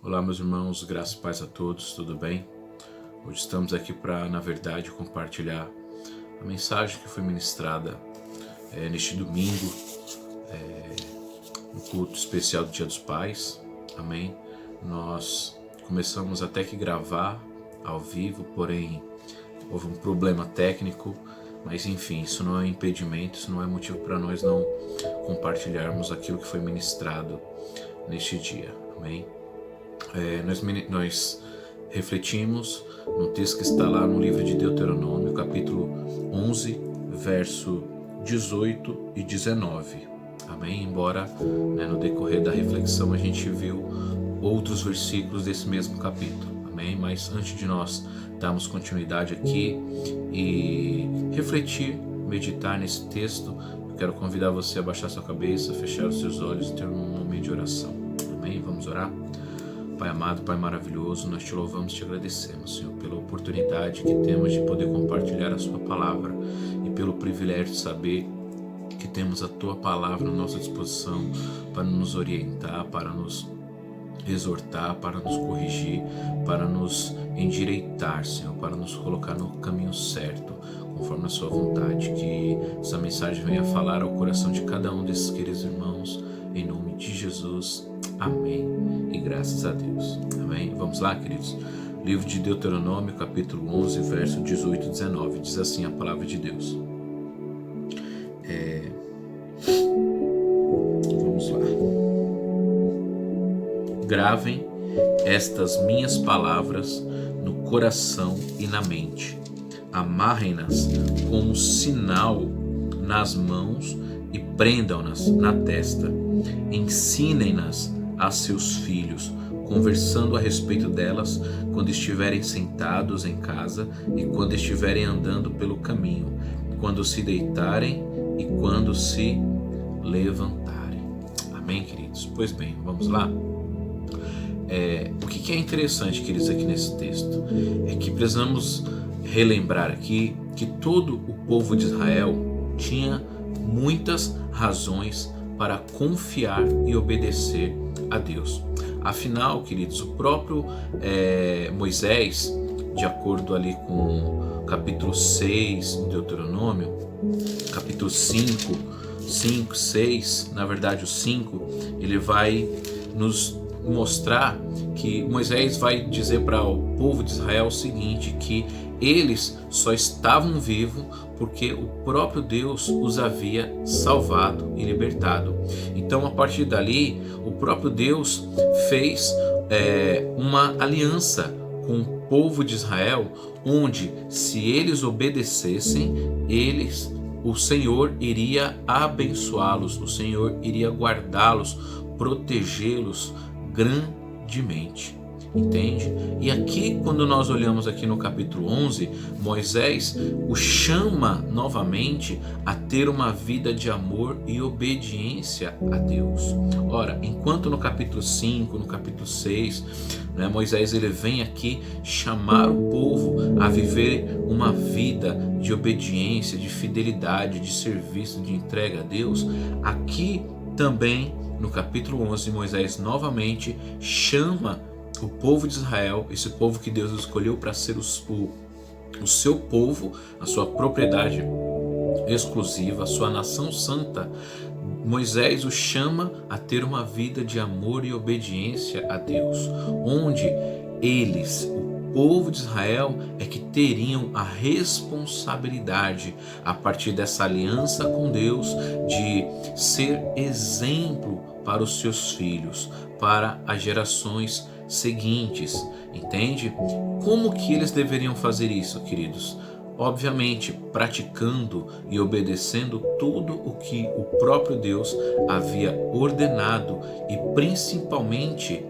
Olá, meus irmãos, graças e paz a todos, tudo bem? Hoje estamos aqui para, na verdade, compartilhar a mensagem que foi ministrada neste domingo, no culto especial do Dia dos Pais, amém? Nós começamos até que gravar ao vivo, porém houve um problema técnico, mas enfim, isso não é impedimento, isso não é motivo para nós não compartilharmos aquilo que foi ministrado neste dia, amém? Nós refletimos no texto que está lá no livro de Deuteronômio, capítulo 11, verso 18 e 19. Amém? Embora no decorrer da reflexão a gente viu outros versículos desse mesmo capítulo. Amém? Mas antes de nós darmos continuidade aqui e refletir, meditar nesse texto, eu quero convidar você a baixar sua cabeça, fechar os seus olhos e ter um momento de oração. Amém? Vamos orar? Pai amado, Pai maravilhoso, nós te louvamos e te agradecemos, Senhor, pela oportunidade que temos de poder compartilhar a sua palavra e pelo privilégio de saber que temos a tua palavra à nossa disposição para nos orientar, para nos exortar, para nos corrigir, para nos endireitar, Senhor, para nos colocar no caminho certo, conforme a sua vontade. Que essa mensagem venha falar ao coração de cada um desses queridos irmãos, em nome de Jesus. Amém. E graças a Deus. Amém. Vamos lá, queridos. Livro de Deuteronômio, capítulo 11, verso 18 e 19. Diz assim a palavra de Deus. Vamos lá. Gravem estas minhas palavras no coração e na mente. Amarrem-nas como sinal nas mãos e prendam-nas na testa. Ensinem-nas a seus filhos, conversando a respeito delas quando estiverem sentados em casa e quando estiverem andando pelo caminho, quando se deitarem e quando se levantarem. Amém, queridos? Pois bem, vamos lá? O que é interessante, queridos, aqui nesse texto é que precisamos relembrar aqui que todo o povo de Israel tinha muitas razões para confiar e obedecer a Deus. Afinal, queridos, o próprio Moisés, de acordo ali com o capítulo 6 de Deuteronômio, capítulo 5, 6, na verdade o 5, ele vai nos mostrar que Moisés vai dizer para o povo de Israel o seguinte, que eles só estavam vivos porque o próprio Deus os havia salvado e libertado. Então, a partir dali, o próprio Deus fez uma aliança com o povo de Israel, onde, se eles obedecessem, o Senhor iria abençoá-los, o Senhor iria guardá-los, protegê-los grandemente. Entende? E aqui, quando nós olhamos aqui no capítulo 11, Moisés o chama novamente a ter uma vida de amor e obediência a Deus. Ora, enquanto no capítulo 5, no capítulo 6, Moisés ele vem aqui chamar o povo a viver uma vida de obediência, de fidelidade, de serviço, de entrega a Deus. Aqui também, no capítulo 11, Moisés novamente chama o povo de Israel, esse povo que Deus escolheu para ser o seu povo, a sua propriedade exclusiva, a sua nação santa. Moisés o chama a ter uma vida de amor e obediência a Deus, onde eles, o povo de Israel, é que teriam a responsabilidade, a partir dessa aliança com Deus, de ser exemplo para os seus filhos, para as gerações seguintes, entende? Como que eles deveriam fazer isso, queridos? Obviamente, praticando e obedecendo tudo o que o próprio Deus havia ordenado e principalmente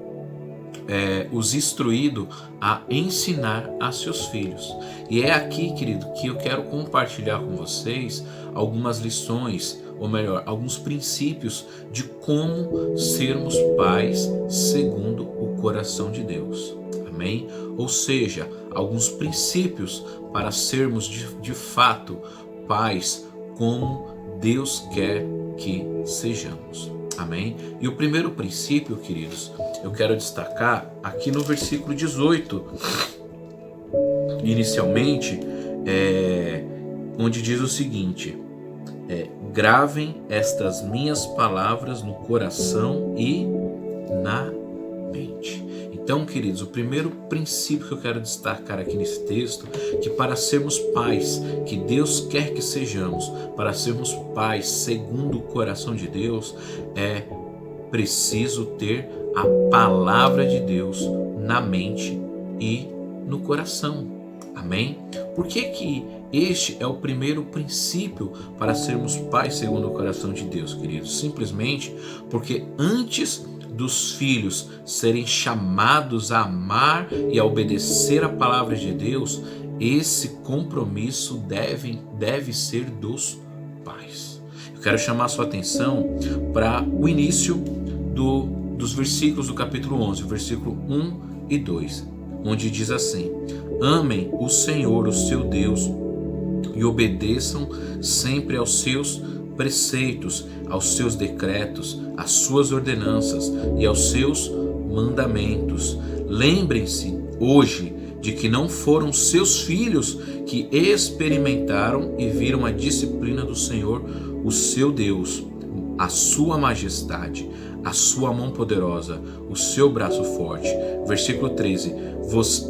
os instruído a ensinar a seus filhos. E é aqui, querido, que eu quero compartilhar com vocês algumas lições, ou melhor, alguns princípios de como sermos pais segundo o coração de Deus. Amém? Ou seja, alguns princípios para sermos de fato pais como Deus quer que sejamos. Amém? E o primeiro princípio, queridos, eu quero destacar aqui no versículo 18, inicialmente, onde diz o seguinte: gravem estas minhas palavras no coração e na mente. Então, queridos, o primeiro princípio que eu quero destacar aqui nesse texto, que para sermos pais, que Deus quer que sejamos, para sermos pais segundo o coração de Deus, é preciso ter a palavra de Deus na mente e no coração. Amém? Por que este é o primeiro princípio para sermos pais segundo o coração de Deus, queridos? Simplesmente porque antes dos filhos serem chamados a amar e a obedecer a palavra de Deus, esse compromisso deve ser dos pais. Eu quero chamar a sua atenção para o início dos versículos do capítulo 11, versículo 1 e 2, onde diz assim: amem o Senhor, o seu Deus, e obedeçam sempre aos seus preceitos, aos seus decretos, às suas ordenanças e aos seus mandamentos. Lembrem-se hoje de que não foram seus filhos que experimentaram e viram a disciplina do Senhor, o seu Deus, a sua majestade, a sua mão poderosa, o seu braço forte. Versículo 13,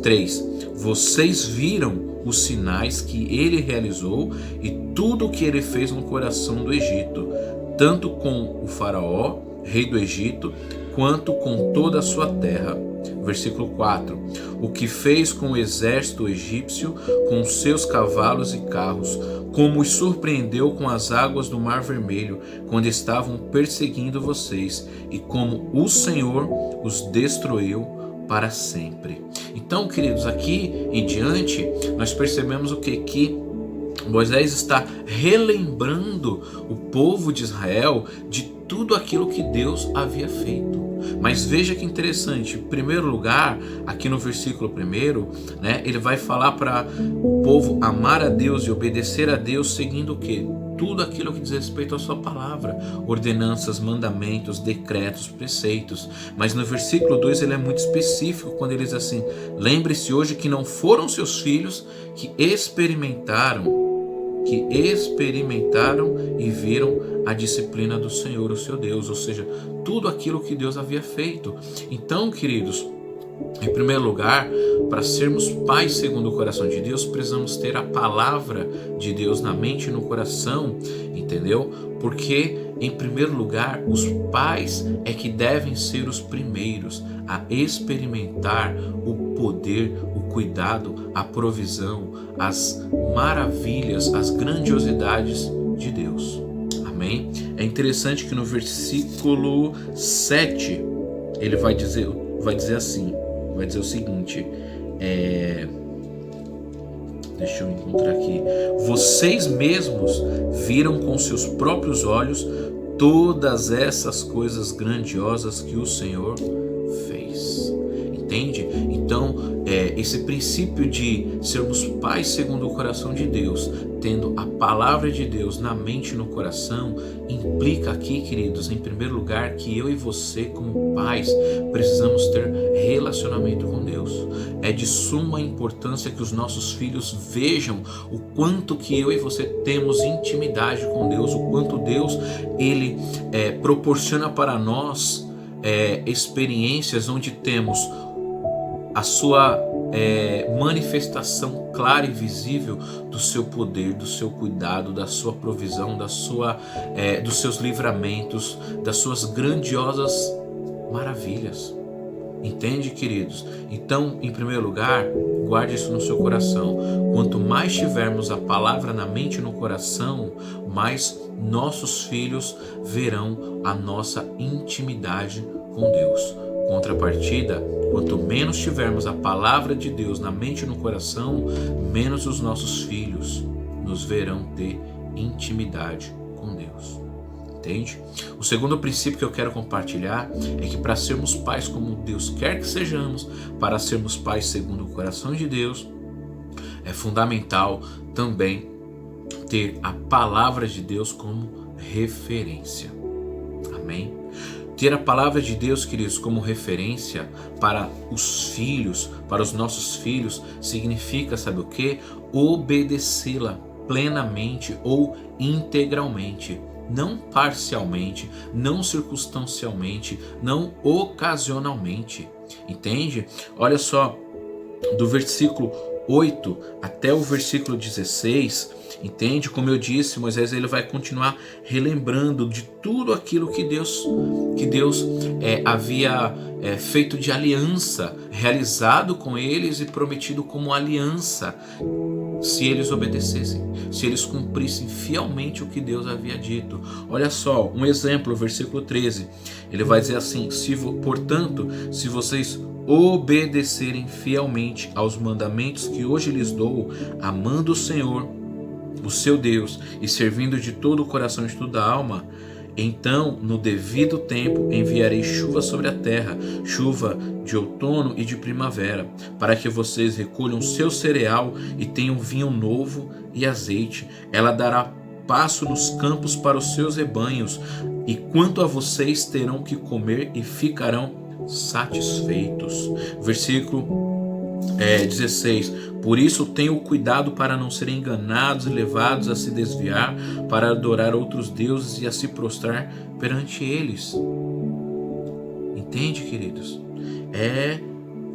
3. Vocês viram os sinais que ele realizou e tudo o que ele fez no coração do Egito, tanto com o faraó, rei do Egito, quanto com toda a sua terra. Versículo 4. O que fez com o exército egípcio, com seus cavalos e carros, como os surpreendeu com as águas do Mar Vermelho, quando estavam perseguindo vocês, e como o Senhor os destruiu para sempre. Então, queridos, aqui em diante, nós percebemos o que? Que Moisés está relembrando o povo de Israel de tudo aquilo que Deus havia feito. Mas veja que interessante, em primeiro lugar, aqui no versículo 1, ele vai falar para o povo amar a Deus e obedecer a Deus, seguindo o quê? Tudo aquilo que diz respeito à sua palavra, ordenanças, mandamentos, decretos, preceitos. Mas no versículo 2 ele é muito específico quando ele diz assim: lembre-se hoje que não foram seus filhos que experimentaram e viram a disciplina do Senhor, o seu Deus, ou seja, tudo aquilo que Deus havia feito. Então, queridos, em primeiro lugar, para sermos pais segundo o coração de Deus, precisamos ter a palavra de Deus na mente e no coração, entendeu? Porque, em primeiro lugar, os pais é que devem ser os primeiros a experimentar o poder, o cuidado, a provisão, as maravilhas, as grandiosidades de Deus. Amém? É interessante que no versículo 7 ele vai dizer assim, vai dizer o seguinte, deixa eu encontrar aqui: vocês mesmos viram com seus próprios olhos todas essas coisas grandiosas que o Senhor fez. Entende? Então, esse princípio de sermos pais segundo o coração de Deus, tendo a palavra de Deus na mente e no coração, implica aqui, queridos, em primeiro lugar, que eu e você, como pais, precisamos ter relacionamento com Deus. É de suma importância que os nossos filhos vejam o quanto que eu e você temos intimidade com Deus, o quanto Deus ele proporciona para nós experiências onde temos a sua manifestação clara e visível do seu poder, do seu cuidado, da sua provisão, dos seus livramentos, das suas grandiosas maravilhas. Entende, queridos? Então, em primeiro lugar, guarde isso no seu coração. Quanto mais tivermos a palavra na mente e no coração, mais nossos filhos verão a nossa intimidade com Deus. Contrapartida, quanto menos tivermos a palavra de Deus na mente e no coração, menos os nossos filhos nos verão ter intimidade com Deus. Entende? O segundo princípio que eu quero compartilhar é que para sermos pais como Deus quer que sejamos, para sermos pais segundo o coração de Deus, é fundamental também ter a palavra de Deus como referência. Amém? Ter a palavra de Deus, queridos, como referência para os filhos, para os nossos filhos, significa, sabe o quê? Obedecê-la plenamente ou integralmente. Não parcialmente, não circunstancialmente, não ocasionalmente. Entende? Olha só, do versículo 8 até o versículo 16, entende? Como eu disse, Moisés ele vai continuar relembrando de tudo aquilo que Deus havia feito de aliança, realizado com eles e prometido como aliança, se eles obedecessem, se eles cumprissem fielmente o que Deus havia dito. Olha só, um exemplo, o versículo 13, ele vai dizer assim: portanto, se vocês obedecerem fielmente aos mandamentos que hoje lhes dou, amando o Senhor, o seu Deus, e servindo de todo o coração e de toda a alma, então, no devido tempo, enviarei chuva sobre a terra, chuva de outono e de primavera, para que vocês recolham seu cereal e tenham vinho novo e azeite. Ela dará pasto nos campos para os seus rebanhos, e quanto a vocês terão que comer e ficarão satisfeitos. Versículo 16: por isso tenham cuidado para não serem enganados e levados a se desviar, para adorar outros deuses e a se prostrar perante eles. Entende, queridos? É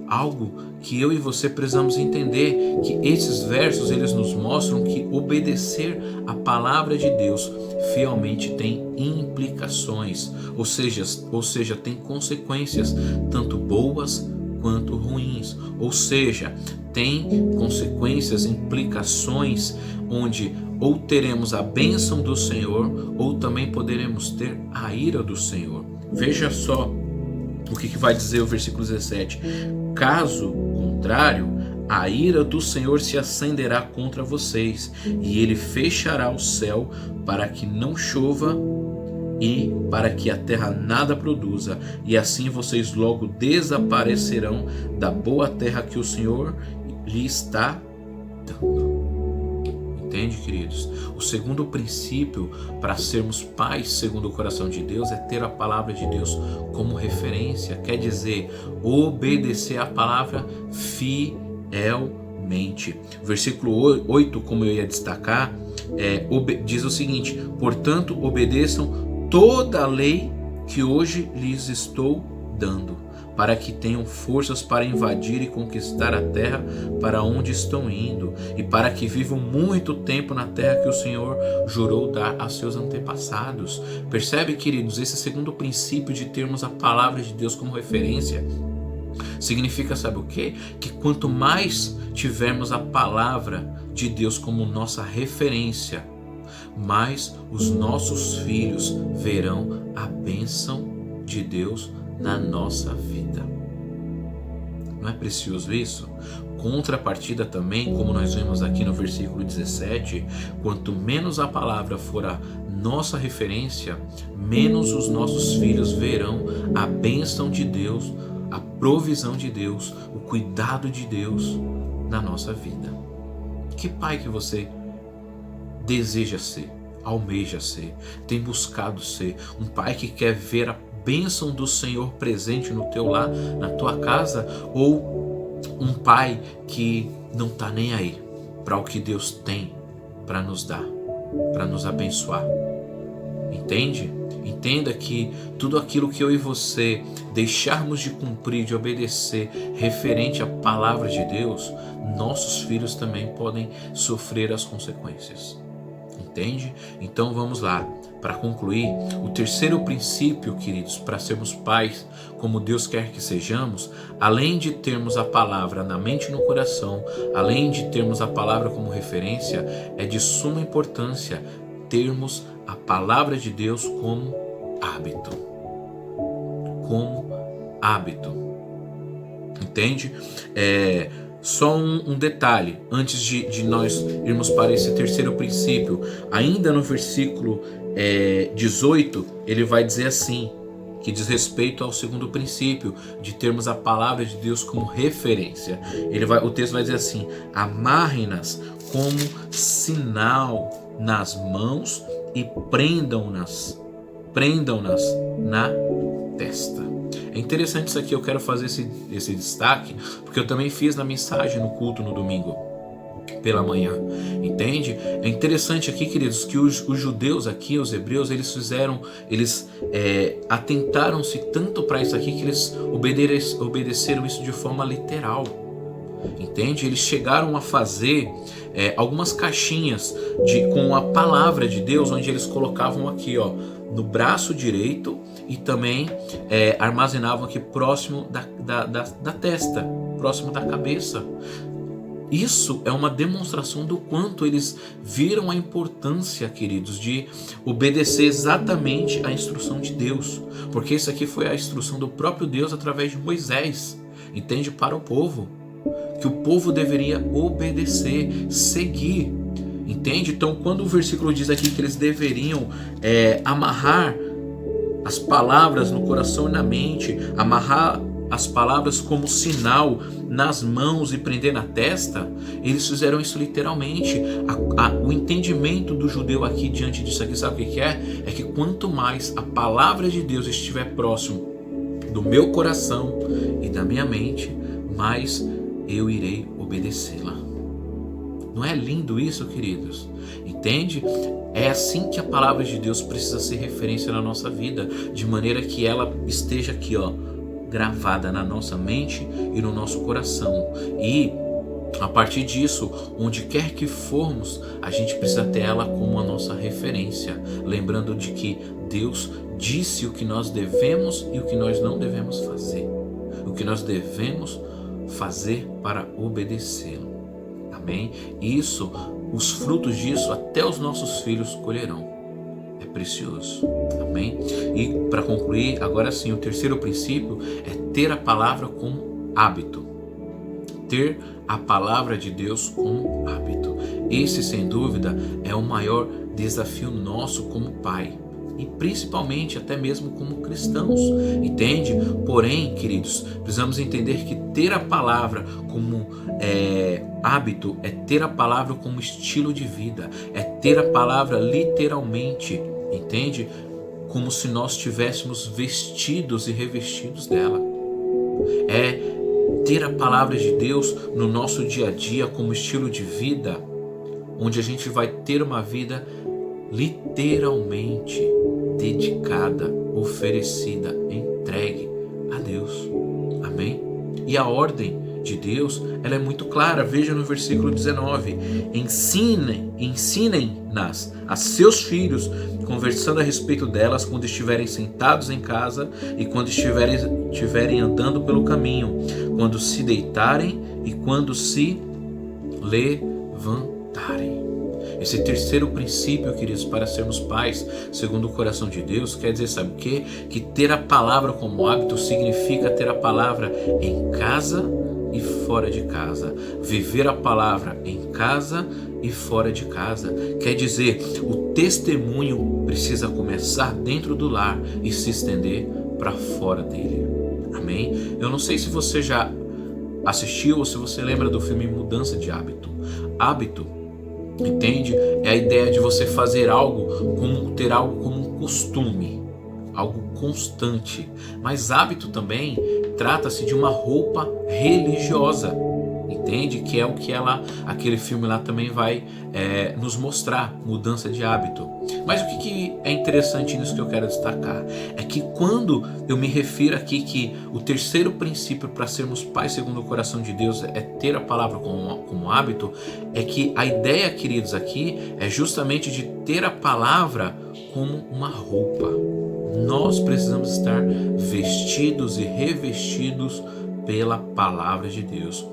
algo que eu e você precisamos entender, que esses versos eles nos mostram que obedecer a palavra de Deus fielmente tem implicações, ou seja, tem consequências tanto boas quanto ruins, ou seja, tem consequências, implicações, onde ou teremos a bênção do Senhor, ou também poderemos ter a ira do Senhor. Veja só o que vai dizer o versículo 17: caso contrário, a ira do Senhor se acenderá contra vocês, e ele fechará o céu para que não chova e para que a terra nada produza, e assim vocês logo desaparecerão da boa terra que o Senhor lhe está dando. Entende, queridos? O segundo princípio para sermos pais segundo o coração de Deus é ter a palavra de Deus como referência, quer dizer, obedecer a palavra fielmente. Versículo 8, como eu ia destacar, diz o seguinte: portanto, obedeçam toda a lei que hoje lhes estou dando, para que tenham forças para invadir e conquistar a terra para onde estão indo, e para que vivam muito tempo na terra que o Senhor jurou dar a seus antepassados. Percebe, queridos, esse segundo princípio de termos a palavra de Deus como referência significa, sabe o quê? Que quanto mais tivermos a palavra de Deus como nossa referência, mais os nossos filhos verão a bênção de Deus na nossa vida. Não é precioso isso? Contrapartida também, como nós vemos aqui no versículo 17, quanto menos a palavra for a nossa referência, menos os nossos filhos verão a bênção de Deus, a provisão de Deus, o cuidado de Deus na nossa vida. Que pai que você deseja ser, almeja ser, tem buscado ser? Um pai que quer ver a bênção do Senhor presente no teu lar, na tua casa, ou um pai que não está nem aí para o que Deus tem para nos dar, para nos abençoar? Entende? Entenda que tudo aquilo que eu e você deixarmos de cumprir, de obedecer, referente à palavra de Deus, nossos filhos também podem sofrer as consequências. Entende? Então vamos lá. Para concluir, o terceiro princípio, queridos, para sermos pais como Deus quer que sejamos, além de termos a palavra na mente e no coração, além de termos a palavra como referência, é de suma importância termos a palavra de Deus como hábito. Como hábito. Entende? Só um detalhe, antes de nós irmos para esse terceiro princípio, ainda no versículo 18, ele vai dizer assim, que diz respeito ao segundo princípio, de termos a palavra de Deus como referência. O texto vai dizer assim: amarrem-nas como sinal nas mãos e prendam-nas prendam-nas na testa. É interessante isso aqui, eu quero fazer esse destaque, porque eu também fiz na mensagem no culto no domingo pela manhã, entende? É interessante aqui, queridos, que os judeus aqui, os hebreus, eles atentaram-se tanto para isso aqui que eles obedeceram isso de forma literal, entende? Eles chegaram a fazer algumas caixinhas com a palavra de Deus, onde eles colocavam aqui, ó, no braço direito, e também armazenavam aqui próximo da testa, próximo da cabeça. Isso é uma demonstração do quanto eles viram a importância, queridos, de obedecer exatamente a instrução de Deus, porque isso aqui foi a instrução do próprio Deus através de Moisés, entende? Para o povo, que o povo deveria obedecer, seguir, entende? Então, quando o versículo diz aqui que eles deveriam amarrar as palavras no coração e na mente, amarrar as palavras como sinal nas mãos e prender na testa, eles fizeram isso literalmente. O entendimento do judeu aqui diante disso aqui, sabe o que é? É que quanto mais a palavra de Deus estiver próximo do meu coração e da minha mente, mais eu irei obedecê-la. Não é lindo isso, queridos? Entende? É assim que a palavra de Deus precisa ser referência na nossa vida, de maneira que ela esteja aqui, ó, gravada na nossa mente e no nosso coração. E a partir disso, onde quer que formos, a gente precisa ter ela como a nossa referência, lembrando de que Deus disse o que nós devemos e o que nós não devemos fazer, o que nós devemos fazer para obedecê-lo. Amém? Isso, os frutos disso até os nossos filhos colherão. É precioso. Amém? E para concluir, agora sim, o terceiro princípio é ter a palavra como hábito. Ter a palavra de Deus como hábito. Esse, sem dúvida, é o maior desafio nosso como pai. E principalmente até mesmo como cristãos, entende? Porém, queridos, precisamos entender que ter a palavra como hábito é ter a palavra como estilo de vida, é ter a palavra literalmente, entende? Como se nós estivéssemos vestidos e revestidos dela. É ter a palavra de Deus no nosso dia a dia como estilo de vida, onde a gente vai ter uma vida literalmente dedicada, oferecida, entregue a Deus. Amém? E a ordem de Deus, ela é muito clara. Veja no versículo 19: ensinem-nas a seus filhos, conversando a respeito delas quando estiverem sentados em casa e quando estiverem andando pelo caminho, quando se deitarem e quando se levantarem. Esse terceiro princípio, queridos, para sermos pais segundo o coração de Deus, quer dizer, sabe o quê? Que ter a palavra como hábito significa ter a palavra em casa e fora de casa. Viver a palavra em casa e fora de casa. Quer dizer, o testemunho precisa começar dentro do lar e se estender para fora dele. Amém? Eu não sei se você já assistiu ou se você lembra do filme Mudança de Hábito. Hábito, entende? É a ideia de você fazer algo, ter algo como um costume, algo constante. Mas hábito também trata-se de uma roupa religiosa, entende? Que é o que aquele filme lá também vai nos mostrar, mudança de hábito. Mas o que é interessante nisso que eu quero destacar é que quando eu me refiro aqui que o terceiro princípio para sermos pais segundo o coração de Deus é ter a palavra como hábito, é que a ideia, queridos, aqui é justamente de ter a palavra como uma roupa. Nós precisamos estar vestidos e revestidos pela palavra de Deus,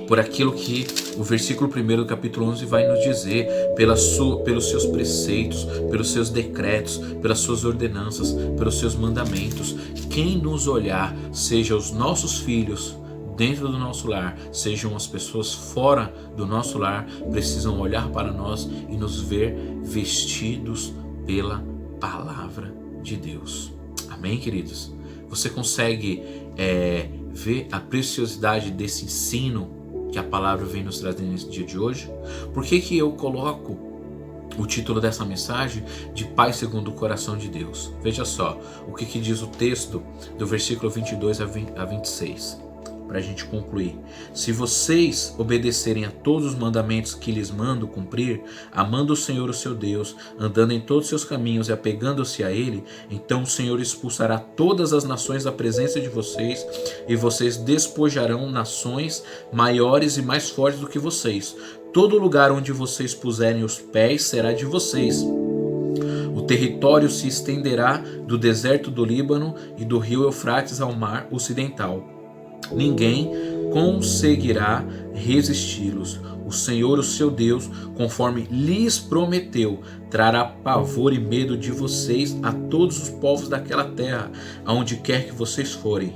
por aquilo que o versículo 1 do capítulo 11 vai nos dizer, pelos seus preceitos, pelos seus decretos, pelas suas ordenanças, pelos seus mandamentos. Quem nos olhar, seja os nossos filhos dentro do nosso lar, sejam as pessoas fora do nosso lar, precisam olhar para nós e nos ver vestidos pela palavra de Deus. Amém, queridos? Você consegue ver a preciosidade desse ensino que a palavra vem nos trazer nesse dia de hoje? Por que eu coloco o título dessa mensagem de Pai segundo o coração de Deus. Veja só o que diz o texto do versículo 22 a 26, para a gente concluir. Se vocês obedecerem a todos os mandamentos que lhes mando cumprir, amando o Senhor o seu Deus, andando em todos os seus caminhos e apegando-se a Ele, então o Senhor expulsará todas as nações da presença de vocês, e vocês despojarão nações maiores e mais fortes do que vocês. Todo lugar onde vocês puserem os pés será de vocês. O território se estenderá do deserto do Líbano e do rio Eufrates ao mar ocidental. Ninguém conseguirá resisti-los. O Senhor, o seu Deus, conforme lhes prometeu, trará pavor e medo de vocês a todos os povos daquela terra, aonde quer que vocês forem.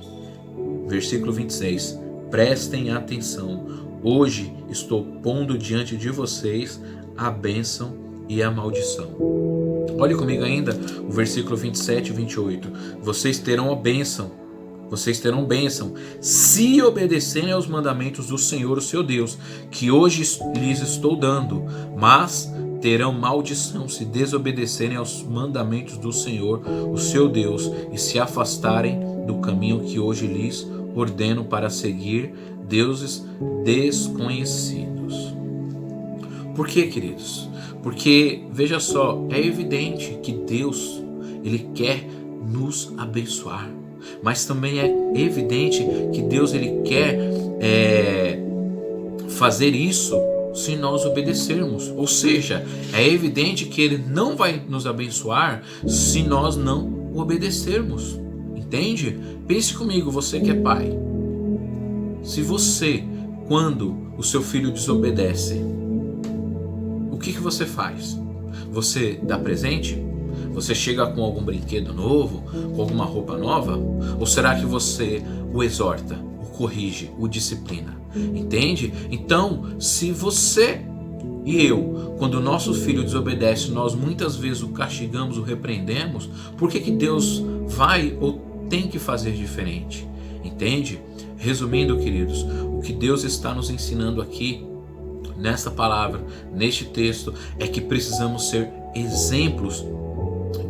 Versículo 26. Prestem atenção. Hoje estou pondo diante de vocês a bênção e a maldição. Olhe comigo ainda o versículo 27 e 28. Vocês terão a bênção. Vocês terão bênção se obedecerem aos mandamentos do Senhor, o seu Deus, que hoje lhes estou dando, mas terão maldição se desobedecerem aos mandamentos do Senhor, o seu Deus, e se afastarem do caminho que hoje lhes ordeno para seguir deuses desconhecidos. Por quê, queridos? Porque, veja só, é evidente que Deus, Ele quer nos abençoar. Mas também é evidente que Deus ele quer fazer isso se nós obedecermos. Ou seja, é evidente que Ele não vai nos abençoar se nós não obedecermos. Entende? Pense comigo, você que é pai. Se você, quando o seu filho desobedece, o que você faz? Você dá presente? Você chega com algum brinquedo novo, com alguma roupa nova? Ou será que você o exorta, o corrige, o disciplina? Entende? Então, se você e eu, quando o nosso filho desobedece, nós muitas vezes o castigamos, o repreendemos, por que Deus vai ou tem que fazer diferente? Entende? Resumindo, queridos, o que Deus está nos ensinando aqui, nesta palavra, neste texto, é que precisamos ser exemplos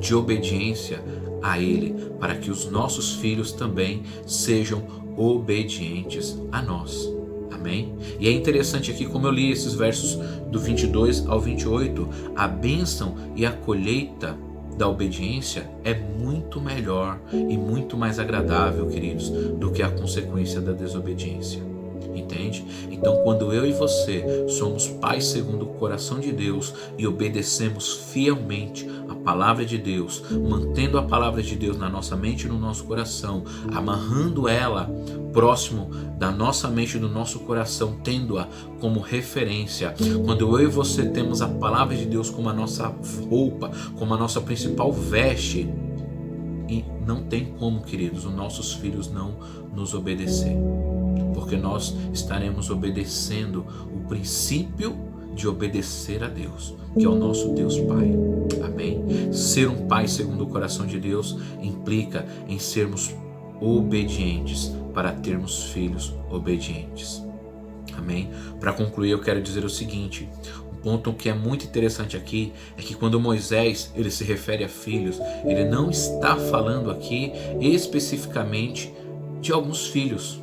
de obediência a Ele, para que os nossos filhos também sejam obedientes a nós. Amém? E é interessante aqui, como eu li esses versos do 22 ao 28, a bênção e a colheita da obediência é muito melhor e muito mais agradável, queridos, do que a consequência da desobediência. Entende? Então, quando eu e você somos pais segundo o coração de Deus e obedecemos fielmente a palavra de Deus, mantendo a palavra de Deus na nossa mente e no nosso coração, amarrando ela próximo da nossa mente e do nosso coração, tendo-a como referência, quando eu e você temos a palavra de Deus como a nossa roupa, como a nossa principal veste, e não tem como, queridos, os nossos filhos não nos obedecer, porque nós estaremos obedecendo o princípio de obedecer a Deus, que é o nosso Deus Pai. Amém? Ser um pai segundo o coração de Deus implica em sermos obedientes para termos filhos obedientes. Amém? Para concluir, eu quero dizer o seguinte: um ponto que é muito interessante aqui é que quando Moisés ele se refere a filhos, ele não está falando aqui especificamente de alguns filhos,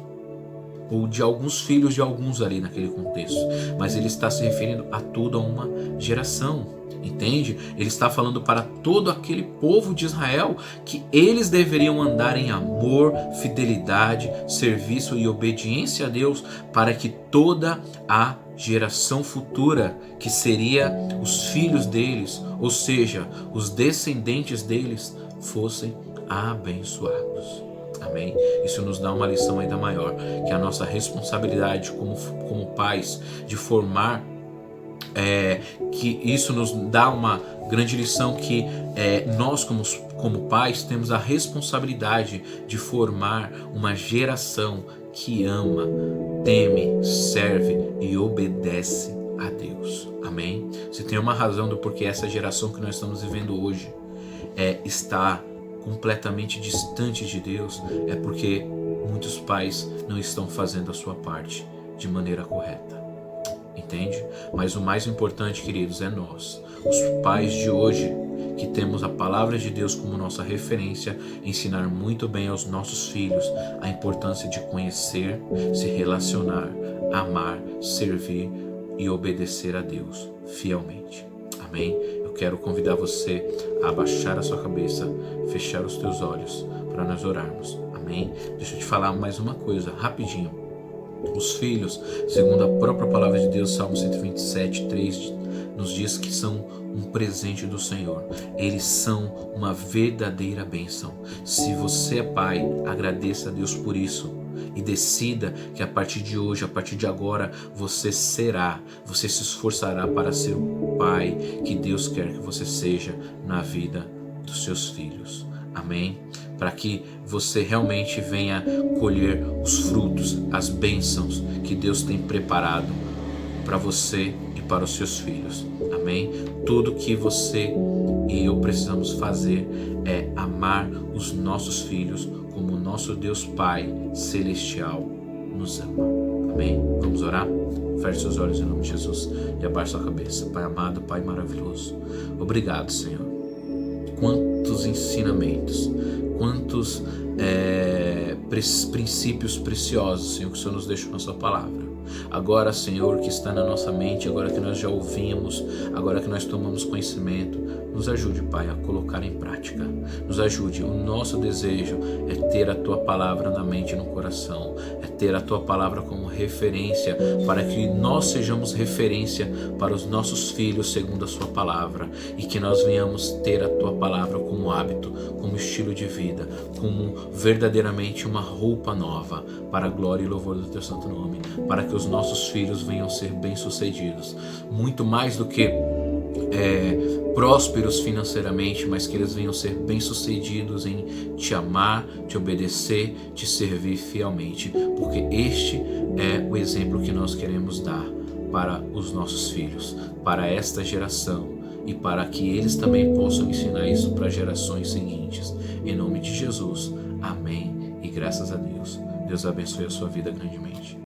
ou de alguns filhos de alguns ali naquele contexto, mas ele está se referindo a toda uma geração. Entende? Ele está falando para todo aquele povo de Israel que eles deveriam andar em amor, fidelidade, serviço e obediência a Deus, para que toda a geração futura, que seria os filhos deles, ou seja, os descendentes deles, fossem abençoados. Amém? Isso nos dá uma lição ainda maior, que a nossa responsabilidade como pais de formar, que isso nos dá uma grande lição, que nós como pais temos a responsabilidade de formar uma geração que ama, teme, serve e obedece a Deus. Amém? Se tem uma razão do porquê essa geração que nós estamos vivendo hoje está completamente distante de Deus, é porque muitos pais não estão fazendo a sua parte de maneira correta. entende? Mas o mais importante, queridos, é nós, os pais de hoje, que temos a palavra de Deus como nossa referência, ensinar muito bem aos nossos filhos a importância de conhecer, se relacionar, amar, servir e obedecer a Deus fielmente. Amém? Eu quero convidar você a abaixar a sua cabeça, fechar os teus olhos para nós orarmos. Amém? Deixa eu te falar mais uma coisa, rapidinho. Os filhos, segundo a própria palavra de Deus, Salmo 127, 3, nos diz que são um presente do Senhor. Eles são uma verdadeira bênção. Se você é pai, agradeça a Deus por isso e decida que a partir de hoje, a partir de agora, você se esforçará para ser o pai que Deus quer que você seja na vida dos seus filhos. Amém? Para que você realmente venha colher os frutos, as bênçãos que Deus tem preparado para você e para os seus filhos. Amém? Tudo que você e eu precisamos fazer é amar os nossos filhos como o nosso Deus Pai Celestial nos ama. Amém? Vamos orar? Feche seus olhos em nome de Jesus e abaixe sua cabeça. Pai amado, Pai maravilhoso, obrigado, Senhor. Quantos ensinamentos, quantos princípios preciosos, Senhor, que o Senhor nos deixou na sua palavra. Agora, Senhor, que está na nossa mente, agora que nós já ouvimos, agora que nós tomamos conhecimento, nos ajude, Pai, a colocar em prática. Nos ajude. O nosso desejo é ter a Tua palavra na mente e no coração, é ter a Tua palavra como referência, para que nós sejamos referência para os nossos filhos segundo a Sua palavra, e que nós venhamos ter a Tua palavra como hábito, como estilo de vida, como verdadeiramente uma roupa nova, para a glória e louvor do Teu santo nome, para que os nossos filhos venham ser bem-sucedidos, muito mais do que prósperos financeiramente, mas que eles venham ser bem-sucedidos em Te amar, Te obedecer, Te servir fielmente, porque este é o exemplo que nós queremos dar para os nossos filhos, para esta geração, e para que eles também possam ensinar isso para gerações seguintes. Em nome de Jesus, amém e graças a Deus. Deus abençoe a sua vida grandemente.